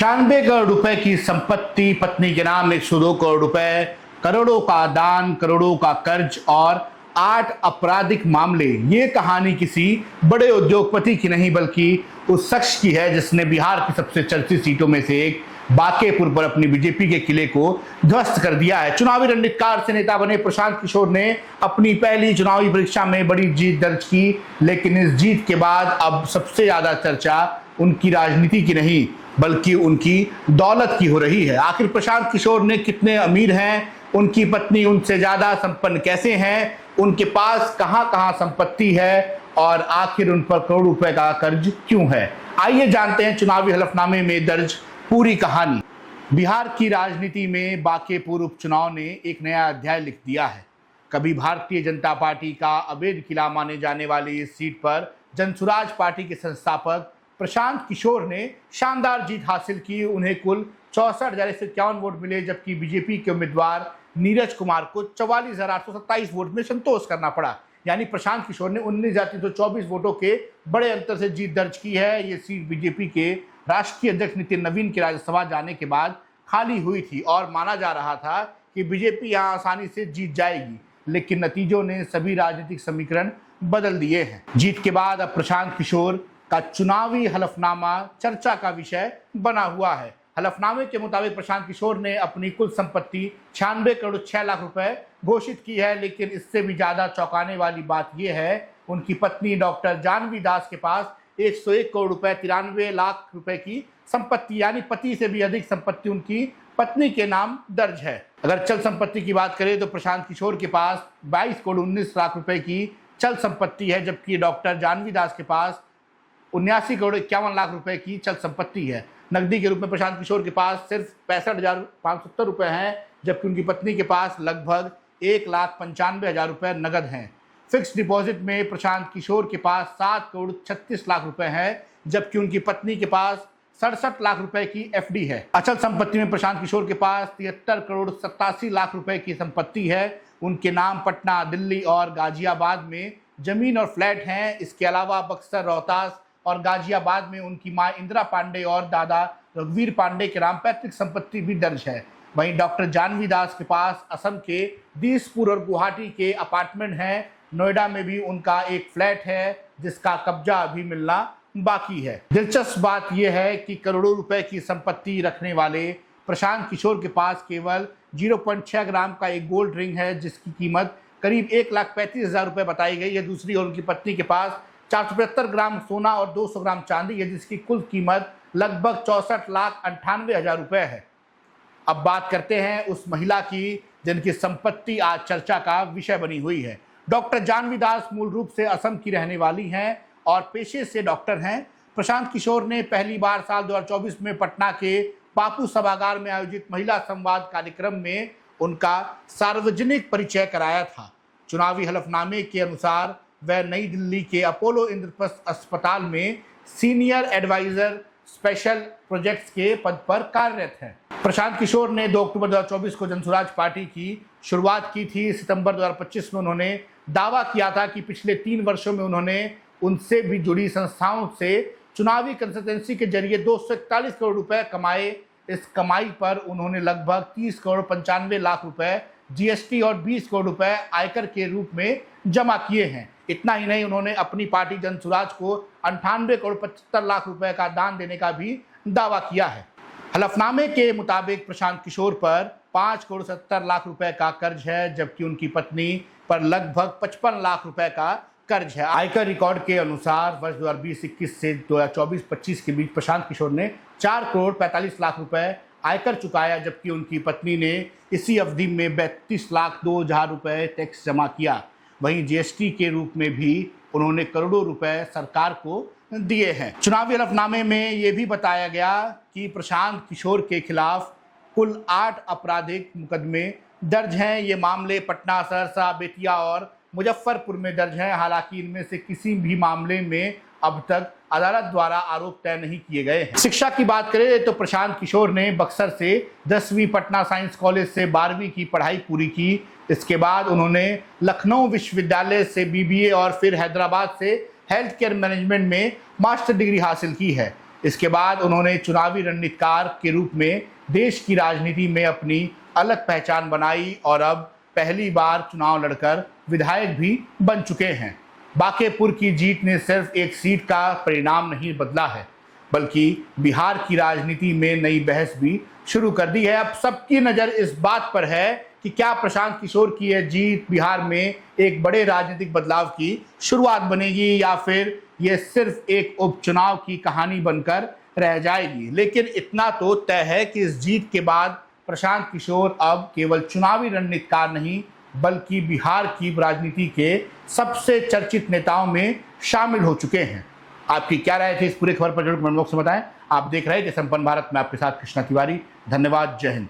96 करोड़ रुपए की संपत्ति, पत्नी के नाम 102 करोड़ रुपए, करोड़ों का दान, करोड़ों का कर्ज और 8 आपराधिक मामले। ये कहानी किसी बड़े उद्योगपति की नहीं बल्कि उस शख्स की है जिसने बिहार की सबसे चर्चित सीटों में से एक बांकेपुर पर अपनी बीजेपी के किले को ध्वस्त कर दिया है। चुनावी रणनीतिकार से नेता बने प्रशांत किशोर ने अपनी पहली चुनावी परीक्षा में बड़ी जीत दर्ज की, लेकिन इस जीत के बाद अब सबसे ज्यादा चर्चा उनकी राजनीति की नहीं बल्कि उनकी दौलत की हो रही है। आखिर प्रशांत किशोर ने कितने अमीर हैं, उनकी पत्नी उनसे ज्यादा संपन्न कैसे हैं, उनके पास कहां कहां संपत्ति है और आखिर उन पर करोड़ रुपए का कर्ज क्यों है। आइए जानते हैं चुनावी हलफनामे में दर्ज पूरी कहानी। बिहार की राजनीति में बांकेपुर उपचुनाव ने एक नया अध्याय लिख दिया है। कभी भारतीय जनता पार्टी का अवैध किला माने जाने वाली इस सीट पर जनसुराज पार्टी के संस्थापक प्रशांत किशोर ने शानदार जीत हासिल की। उन्हें कुल 64,151 वोट मिले, जबकि बीजेपी के उम्मीदवार नीरज कुमार को 44,827 वोट में संतोष करना पड़ा। यानी प्रशांत किशोर ने 19,324 वोटों के बड़े अंतर से जीत दर्ज की है। ये सीट बीजेपी के राष्ट्रीय अध्यक्ष नितिन नवीन के राज्यसभा जाने के बाद खाली हुई थी और माना जा रहा था कि बीजेपी यहां आसानी से जीत जाएगी, लेकिन नतीजों ने सभी राजनीतिक समीकरण बदल दिए हैं। जीत के बाद अब प्रशांत किशोर का चुनावी हलफनामा चर्चा का विषय बना हुआ है। हलफनामे के मुताबिक प्रशांत किशोर ने अपनी कुल संपत्ति 96 करोड़ 6 लाख रुपए घोषित की है, लेकिन इससे भी ज्यादा चौंकाने वाली बात यह है उनकी पत्नी डॉक्टर जानवी दास के पास 101 करोड़ रुपए 93 लाख रुपए की संपत्ति, यानी पति से भी अधिक संपत्ति उनकी पत्नी के नाम दर्ज है। अगर चल संपत्ति की बात करें तो प्रशांत किशोर के पास 22 करोड़ 19 लाख रुपए की चल संपत्ति है, जबकि डॉक्टर जानवी दास के पास 79 करोड़ 51 लाख रुपए की चल संपत्ति है। नकदी के रूप में प्रशांत किशोर के पास सिर्फ 65,570 रुपए हैं, जबकि उनकी पत्नी के पास लगभग 1,95,000 रुपए नगद हैं। फिक्स डिपॉजिट में प्रशांत किशोर के पास 7 करोड़ 36 लाख रुपए है, जबकि उनकी पत्नी के पास 67 लाख रुपए की एफडी है। अचल संपत्ति में प्रशांत किशोर के पास 73 करोड़ 87 लाख रुपए की संपत्ति है। उनके नाम पटना, दिल्ली और गाजियाबाद में जमीन और फ्लैट हैं। इसके अलावा बक्सर, रोहतास और गाजियाबाद में उनकी मां इंदिरा पांडे और दादा रघुवीर पांडे के नाम पैतृक संपत्ति भी दर्ज है। वहीं डॉक्टर जानवी दास के पास असम के दिसपुर और गुवाहाटी के अपार्टमेंट हैं। नोएडा में भी उनका एक फ्लैट है जिसका कब्जा अभी मिलना बाकी है। दिलचस्प बात यह है कि करोड़ों रुपए की संपत्ति रखने वाले प्रशांत किशोर के पास केवल 0.6 ग्राम का एक गोल्ड रिंग है, जिसकी कीमत करीब 1,35,000 रुपए बताई गई है। दूसरी ओर उनकी पत्नी के पास 475 ग्राम सोना और 200 ग्राम चांदी है, जिसकी कुल कीमत लगभग 64,98,000 रुपए है। अब बात करते हैं उस महिला की जिनकी संपत्ति आज चर्चा का विषय बनी हुई है। डॉक्टर जानवी दास मूल रूप से असम की रहने वाली हैं और पेशे से डॉक्टर हैं। प्रशांत किशोर ने पहली बार साल 2024 में पटना के बापू सभागार में आयोजित महिला संवाद कार्यक्रम में उनका सार्वजनिक परिचय कराया था। चुनावी हलफनामे के अनुसार वह नई दिल्ली के अपोलो इंद्रप्रस्थ अस्पताल में सीनियर एडवाइजर स्पेशल प्रोजेक्ट्स के पद पर कार्यरत हैं। प्रशांत किशोर ने 2 अक्टूबर 2024 को जनसुराज पार्टी की शुरुआत की थी। सितंबर 2025 में उन्होंने दावा किया था कि पिछले 3 वर्षों में उन्होंने उनसे भी जुड़ी संस्थाओं से चुनावी कंसल्टेंसी के जरिए 241 करोड़ रुपए कमाए। इस कमाई पर उन्होंने लगभग 30 करोड़ 95 लाख रुपए जीएसटी और 20 करोड़ रुपए आयकर के रूप में जमा किए हैं। इतना ही नहीं, उन्होंने अपनी पार्टी जनसुराज को 98 करोड़ 75 लाख रुपए का दान देने का भी दावा किया है। हलफनामे के मुताबिक प्रशांत किशोर पर 5 करोड़ 70 लाख रुपए का कर्ज है, जबकि उनकी पत्नी पर लगभग 55 लाख रुपए का कर्ज है। आयकर रिकॉर्ड के अनुसार वर्ष 2020-21 से 2024-25 के बीच प्रशांत किशोर ने 4 करोड़ 45 लाख रुपए आयकर चुकाया, जबकि उनकी पत्नी ने इसी अवधि में 32 लाख 2,000 रुपए टैक्स जमा किया। वहीं जीएसटी के रूप में भी उन्होंने करोड़ों रुपए सरकार को दिए हैं। चुनावी हलफनामे में यह भी बताया गया कि प्रशांत किशोर के खिलाफ कुल 8 आपराधिक मुकदमे दर्ज हैं। ये मामले पटना, सहरसा, बेतिया और मुजफ्फरपुर में दर्ज हैं। हालांकि इनमें से किसी भी मामले में अब तक अदालत द्वारा आरोप तय नहीं किए गए हैं। शिक्षा की बात करें तो प्रशांत किशोर ने बक्सर से 10वीं, पटना साइंस कॉलेज से 12वीं की पढ़ाई पूरी की। इसके बाद उन्होंने लखनऊ विश्वविद्यालय से बीबीए और फिर हैदराबाद से हेल्थ केयर मैनेजमेंट में मास्टर डिग्री हासिल की है। इसके बाद उन्होंने चुनावी रणनीतिकार के रूप में देश की राजनीति में अपनी अलग पहचान बनाई और अब पहली बार चुनाव लड़कर विधायक भी बन चुके हैं। बांकेपुर की जीत ने सिर्फ एक सीट का परिणाम नहीं बदला है, बल्कि बिहार की राजनीति में नई बहस भी शुरू कर दी है। अब सबकी नज़र इस बात पर है कि क्या प्रशांत किशोर की यह जीत बिहार में एक बड़े राजनीतिक बदलाव की शुरुआत बनेगी या फिर यह सिर्फ एक उपचुनाव की कहानी बनकर रह जाएगी। लेकिन इतना तो तय है कि इस जीत के बाद प्रशांत किशोर अब केवल चुनावी रणनीतिकार नहीं बल्कि बिहार की राजनीति के सबसे चर्चित नेताओं में शामिल हो चुके हैं। आपकी क्या राय थी इस पूरे खबर पर जरूर कमेंट बॉक्स में बताएं। आप देख रहे हैं संपन्न भारत में आपके साथ कृष्णा तिवारी। धन्यवाद। जय हिंद।